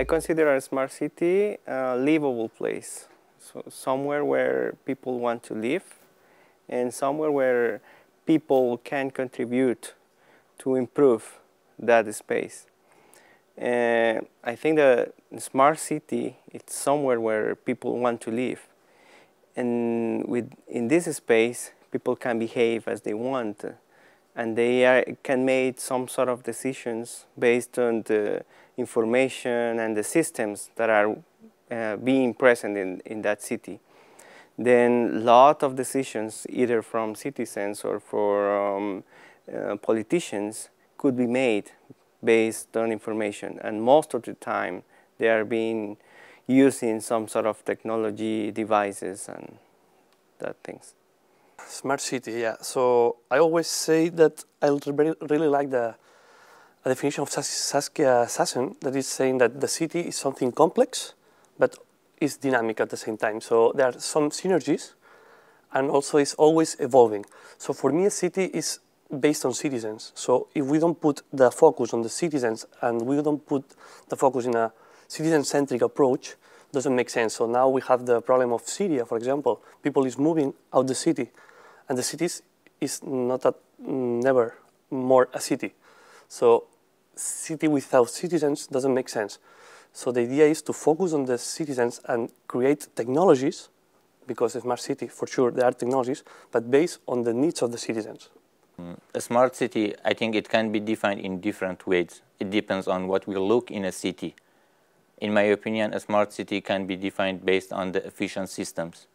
I consider a smart city a livable place, so somewhere where people want to live and somewhere where people can contribute to improve that space. And I think the smart city, it's somewhere where people want to live. And in this space, people can behave as they want. And they can make some sort of decisions based on the information and the systems that are being present in that city. Then a lot of decisions, either from citizens or for politicians, could be made based on information. And most of the time, they are being using some sort of technology devices and that things. Smart city, yeah. So I always say that I really like the definition of Saskia Sassen, that is saying that the city is something complex, but is dynamic at the same time. So there are some synergies, and also it's always evolving. So for me, a city is based on citizens. So if we don't put the focus on the citizens and we don't put the focus in a citizen-centric approach, doesn't make sense. So now we have the problem of Syria, for example. People is moving out the city, and the cities is never more a city. So city without citizens doesn't make sense. So the idea is to focus on the citizens and create technologies, because a smart city, for sure, there are technologies, but based on the needs of the citizens. A smart city, I think it can be defined in different ways. It depends on what we look in a city. In my opinion, a smart city can be defined based on the efficient systems.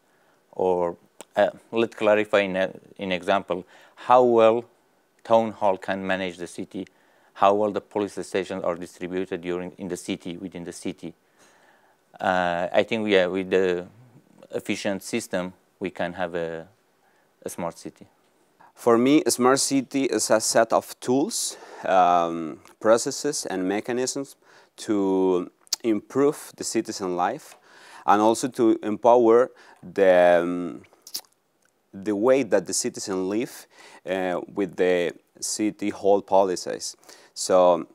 Or let's clarify in example, how well town hall can manage the city, how well the police stations are distributed in the city, within the city. I think with the efficient system, we can have a smart city. For me, a smart city is a set of tools, processes and mechanisms to improve the citizen life and also to empower the way that the citizen live with the city hall policies. So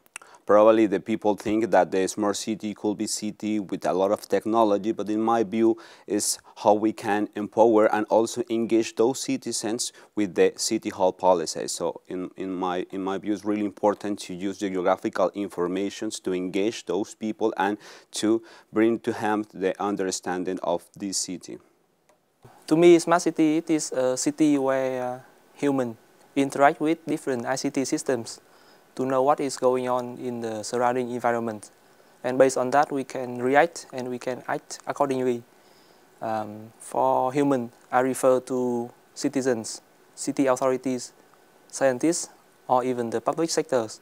probably the people think that the smart city could be city with a lot of technology, but in my view is how we can empower and also engage those citizens with the city hall policies. So in my view, it's really important to use the geographical information to engage those people and to bring to them the understanding of this city. To me, smart city, it is a city where humans interact with different ICT systems to know what is going on in the surrounding environment. And based on that, we can react and we can act accordingly. For human, I refer to citizens, city authorities, scientists, or even the public sectors.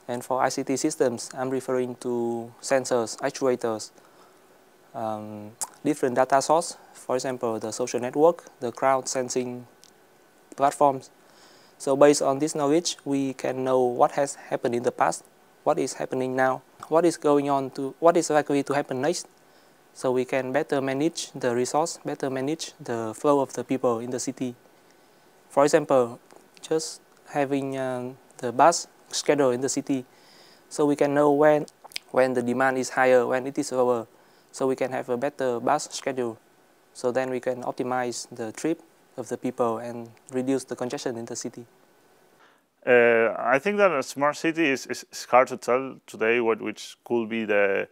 And for ICT systems, I'm referring to sensors, actuators, different data sources, for example, the social network, the crowd sensing platforms. So based on this knowledge, we can know what has happened in the past, what is happening now, what is likely to happen next. So we can better manage the resource, better manage the flow of the people in the city. For example, just having the bus schedule in the city, so we can know when the demand is higher, when it is lower. So we can have a better bus schedule. So then we can optimize the trip of the people and reduce the congestion in the city. I think that a smart city is hard to tell today which could be the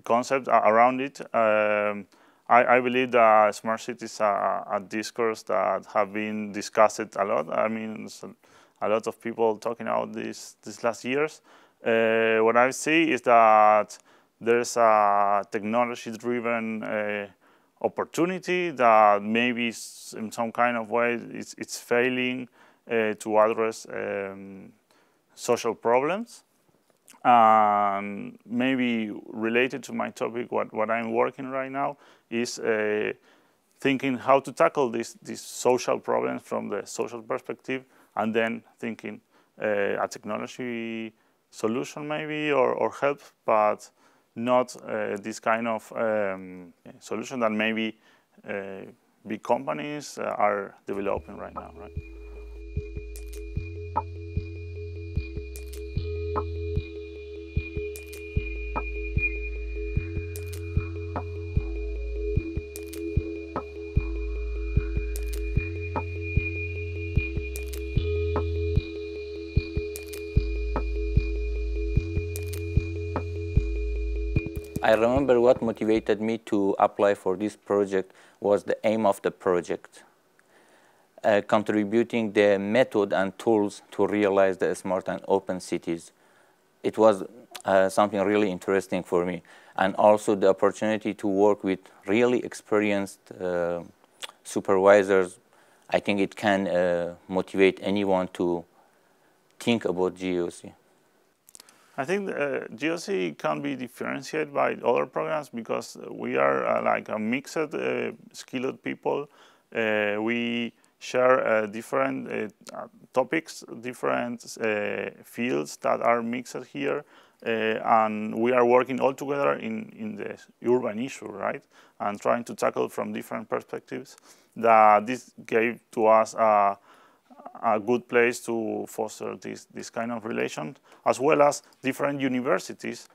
concept around it. I believe that smart cities are a discourse that have been discussed a lot. I mean, a lot of people talking about these last years. What I see is that there's a technology-driven opportunity that maybe in some kind of way it's failing to address social problems. And maybe related to my topic, what I'm working right now is thinking how to tackle these social problems from the social perspective, and then thinking a technology solution maybe or help, but not this kind of solution that maybe big companies are developing right now, right? I remember what motivated me to apply for this project was the aim of the project, contributing the method and tools to realize the smart and open cities. It was something really interesting for me, and also the opportunity to work with really experienced supervisors. I think it can motivate anyone to think about GEO-C. I think GEO-C can be differentiated by other programs because we are like a mixed skilled people. We share different topics, different fields that are mixed here, and we are working all together in the urban issue, right? And trying to tackle from different perspectives. This gave to us a good place to foster this kind of relation, as well as different universities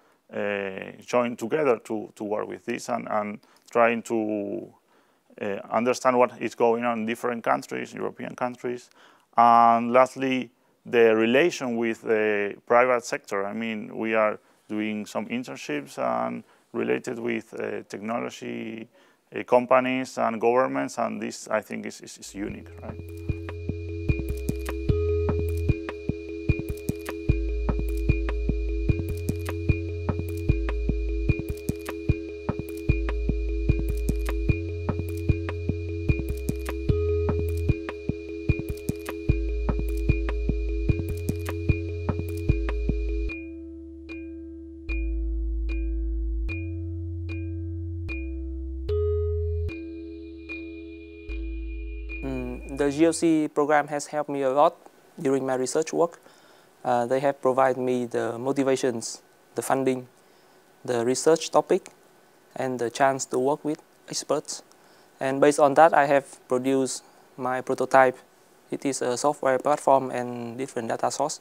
join together to work with this and trying to understand what is going on in different countries, European countries. And lastly, the relation with the private sector. I mean, we are doing some internships and related with technology companies and governments, and this, I think, is unique, right? The GEO-C program has helped me a lot during my research work. They have provided me the motivations, the funding, the research topic, and the chance to work with experts. And based on that, I have produced my prototype. It is a software platform and different data source.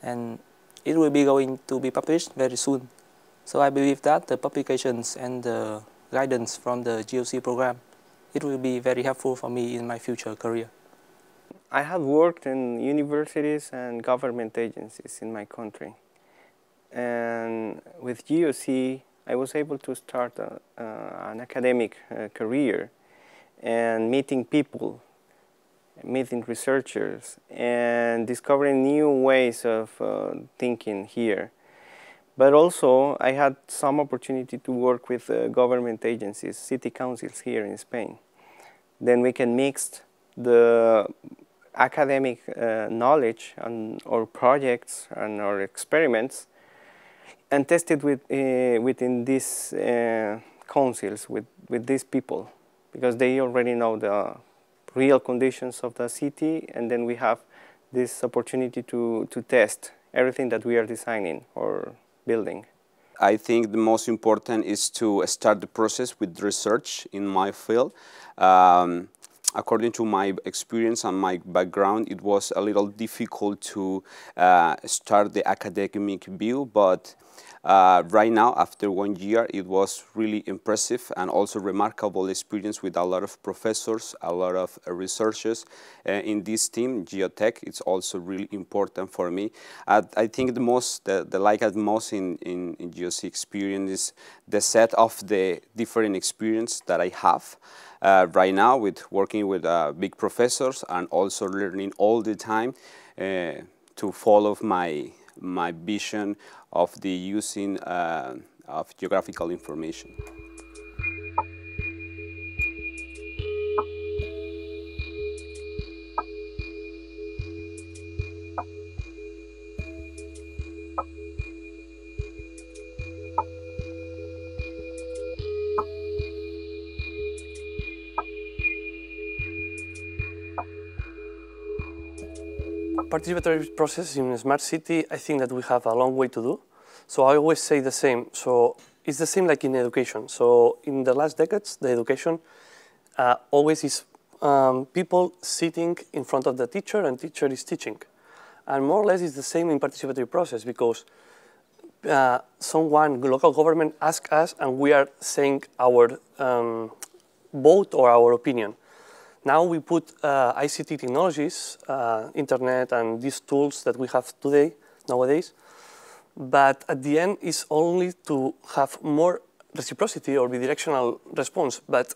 And it will be going to be published very soon. So I believe that the publications and the guidance from the GEO-C program, it will be very helpful for me in my future career. I have worked in universities and government agencies in my country. And with GEO-C, I was able to start an academic career and meeting people, meeting researchers, and discovering new ways of thinking here. But also, I had some opportunity to work with government agencies, city councils here in Spain. Then we can mix the academic knowledge and our projects and our experiments and test it within these councils, with these people, because they already know the real conditions of the city, and then we have this opportunity to test everything that we are designing or building. I think the most important is to start the process with research in my field. According to my experience and my background, it was a little difficult to start the academic view, but right now, after 1 year, it was really impressive and also remarkable experience with a lot of professors, a lot of researchers in this team. Geotech, it's also really important for me. I think the like at most in GEO-C experience is the set of the different experience that I have right now with working with big professors and also learning all the time to follow my vision of the using of geographical information. Participatory process in a smart city, I think that we have a long way to do. So I always say the same. So it's the same like in education. So in the last decades, the education always is people sitting in front of the teacher and teacher is teaching. And more or less it's the same in participatory process because someone, local government asks us and we are saying our vote or our opinion. Now we put ICT technologies, internet and these tools that we have today, nowadays, but at the end it's only to have more reciprocity or bidirectional response. But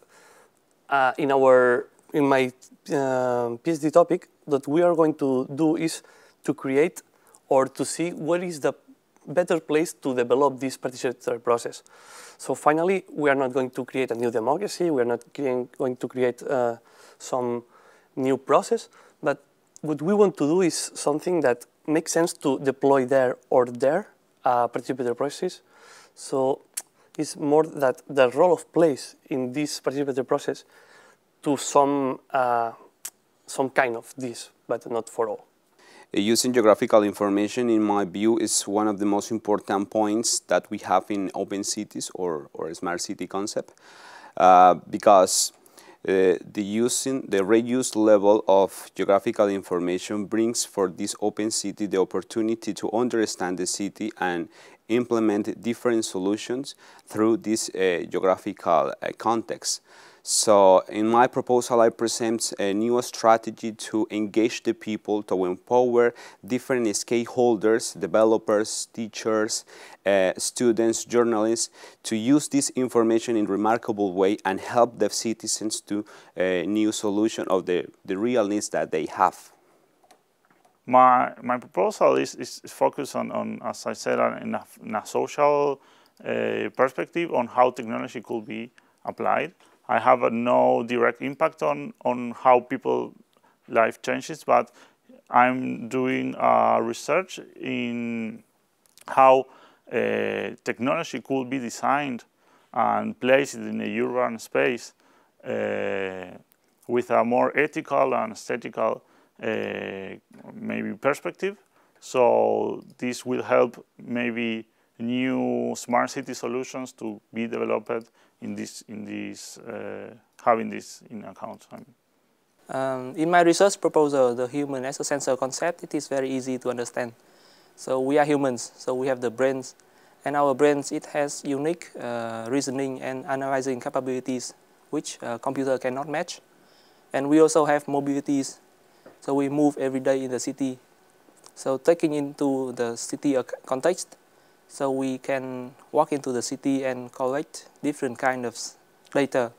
in my PhD topic, what we are going to do is to create or to see what is the better place to develop this participatory process. So finally, we are not going to create a new democracy, we are not going to create some new process, but what we want to do is something that makes sense to deploy there or there, participatory process. So it's more that the role of place in this participatory process to some kind of this, but not for all. Using geographical information, in my view, is one of the most important points that we have in open cities or smart city concept, because the reuse level of geographical information brings for this open city the opportunity to understand the city and implement different solutions through this geographical context. So in my proposal, I present a new strategy to engage the people, to empower different stakeholders, developers, teachers, students, journalists, to use this information in a remarkable way and help the citizens to a new solution of the real needs that they have. My proposal is focused on, as I said, in a social perspective on how technology could be applied. I have no direct impact on how people's life changes, but I'm doing research in how technology could be designed and placed in a urban space with a more ethical and aesthetical maybe perspective. So this will help maybe new smart city solutions to be developed having this in account. In my research proposal, the human as a sensor concept, it is very easy to understand. So we are humans, so we have the brains, and our brains, it has unique reasoning and analyzing capabilities which a computer cannot match. And we also have mobilities, so we move every day in the city. So taking into the city context, so we can walk into the city and collect different kind of data.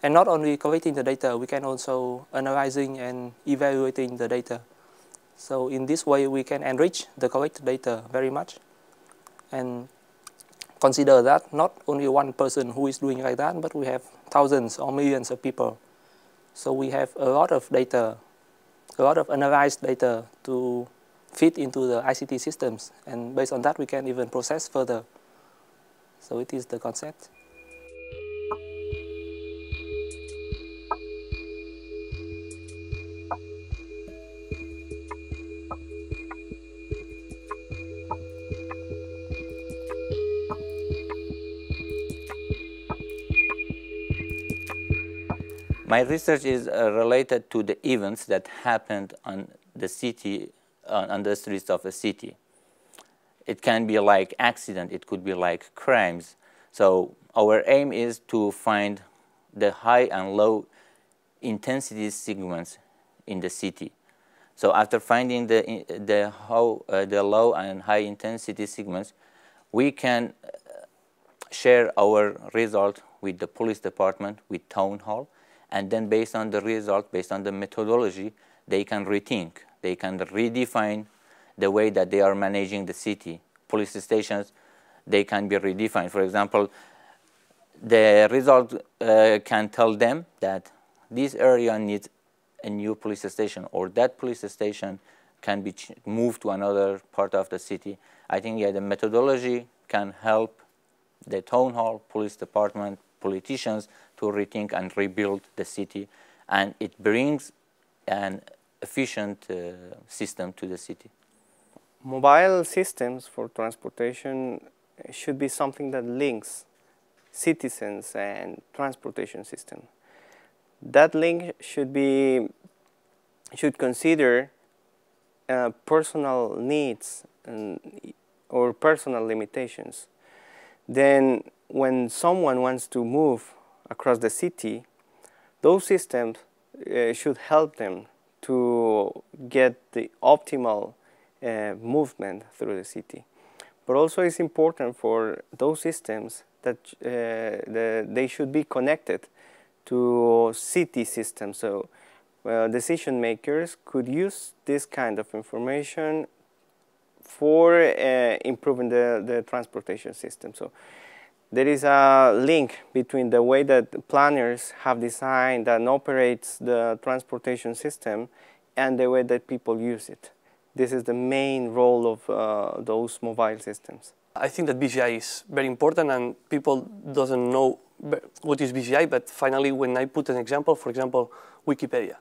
And not only collecting the data, we can also analyzing and evaluating the data. So in this way, we can enrich the collected data very much. And consider that not only one person who is doing like that, but we have thousands or millions of people. So we have a lot of data, a lot of analyzed data to fit into the ICT systems, and based on that we can even process further. So it is the concept. My research is related to the events that happened on the city, on the streets of a city. It can be like accident, it could be like crimes. So our aim is to find the high and low intensity segments in the city. So after finding the low and high intensity segments, we can share our result with the police department, with town hall, and then based on the result, based on the methodology, they can rethink, they can redefine the way that they are managing the city. Police stations, they can be redefined. For example, the result can tell them that this area needs a new police station, or that police station can be moved to another part of the city. I think, yeah, the methodology can help the town hall, police department, politicians to rethink and rebuild the city, and it brings an efficient system to the city. Mobile systems for transportation should be something that links citizens and transportation system. That link should consider personal needs or personal limitations. Then when someone wants to move across the city, those systems should help them to get the optimal movement through the city. but also it's important for those systems that they should be connected to city systems. So decision makers could use this kind of information for improving the transportation system. So there is a link between the way that planners have designed and operates the transportation system and the way that people use it. This is the main role of those mobile systems. I think that BGI is very important, and people doesn't know what is BGI, but finally when I put an example, for example, Wikipedia.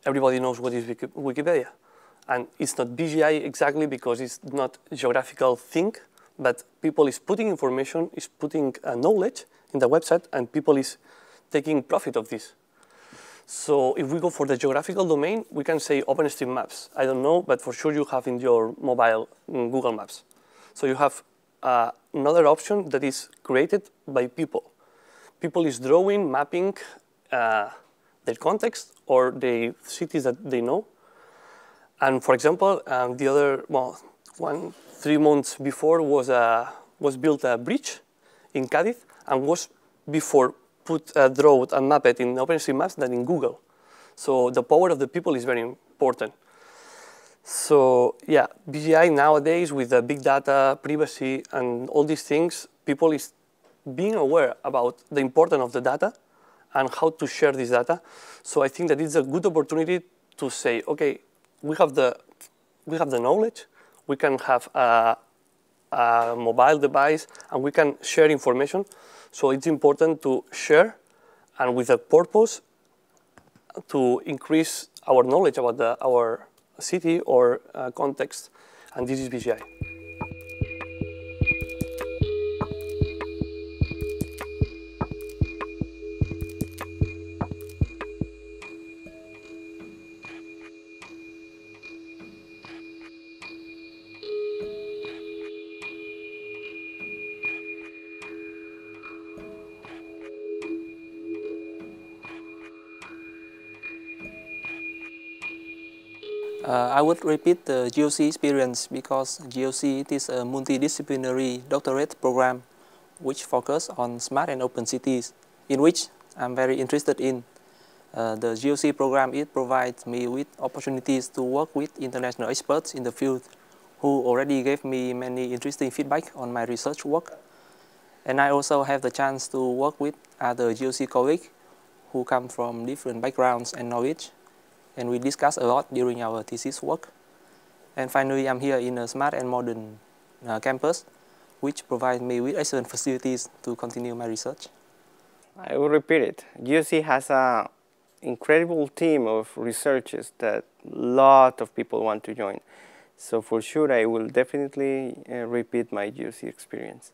Everybody knows what is Wikipedia. And it's not BGI exactly because it's not a geographical thing, but people is putting information, is putting knowledge in the website, and people is taking profit of this. So if we go for the geographical domain, we can say OpenStreetMaps. I don't know, but for sure you have in your mobile Google Maps. So you have another option that is created by people. People is drawing, mapping their context or the cities that they know. And for example, the other, 3 months before was built a bridge in Cádiz, and was before draw and map it in OpenStreetMaps than in Google. So the power of the people is very important. So yeah, BGI nowadays with the big data, privacy, and all these things, people is being aware about the importance of the data and how to share this data. So I think that it's a good opportunity to say, okay, we have the knowledge, we can have a mobile device, and we can share information. So it's important to share, and with a purpose to increase our knowledge about our city or context, and this is BGI. I would repeat the GEO-C experience because GEO-C is a multidisciplinary doctorate program which focuses on smart and open cities, in which I'm very interested in. The GEO-C program, it provides me with opportunities to work with international experts in the field who already gave me many interesting feedback on my research work. And I also have the chance to work with other GEO-C colleagues who come from different backgrounds and knowledge. And we discuss a lot during our thesis work. And finally, I'm here in a smart and modern campus, which provides me with excellent facilities to continue my research. I will repeat it. GEO-C has an incredible team of researchers that a lot of people want to join. So for sure, I will definitely repeat my GEO-C experience.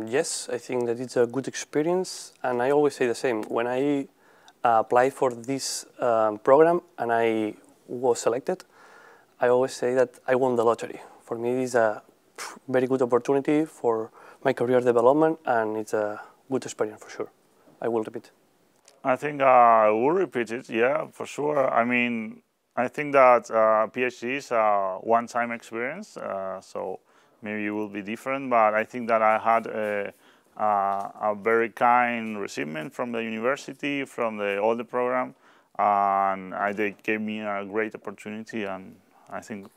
Yes, I think that it's a good experience, and I always say the same. When I applied for this program and I was selected, I always say that I won the lottery. For me, it's a very good opportunity for my career development, and it's a good experience for sure. I will repeat. I think I will repeat it, yeah, for sure. I mean, I think that PhD is a one-time experience, so maybe it will be different, but I think that I had a very kind receivement from the university, from all the program, and they gave me a great opportunity, and I think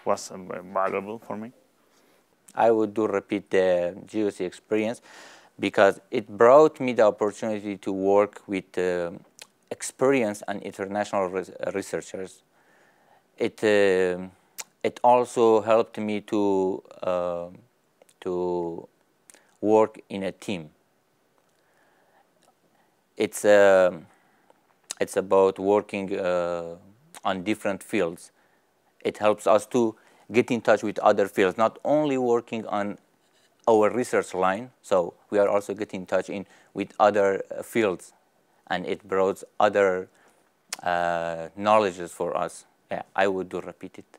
was valuable for me. I would repeat the GEO-C experience because it brought me the opportunity to work with experienced and international researchers. It also helped me to work in a team. It's about working on different fields. It helps us to get in touch with other fields, not only working on our research line, so we are also getting in touch with other fields, and it brought other knowledges for us. Yeah, I would repeat it.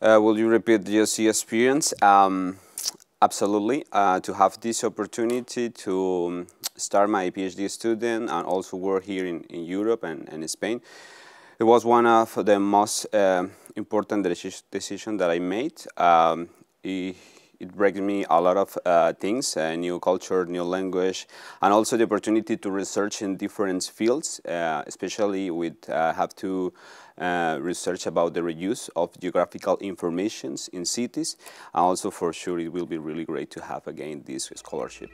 Will you repeat the GEO-C experience? Absolutely. To have this opportunity to start my PhD student and also work here in Europe and in Spain. It was one of the most important decisions that I made. It brings me a lot of things, new culture, new language, and also the opportunity to research in different fields, especially with have to research about the reuse of geographical informations in cities. And also for sure it will be really great to have again this scholarship.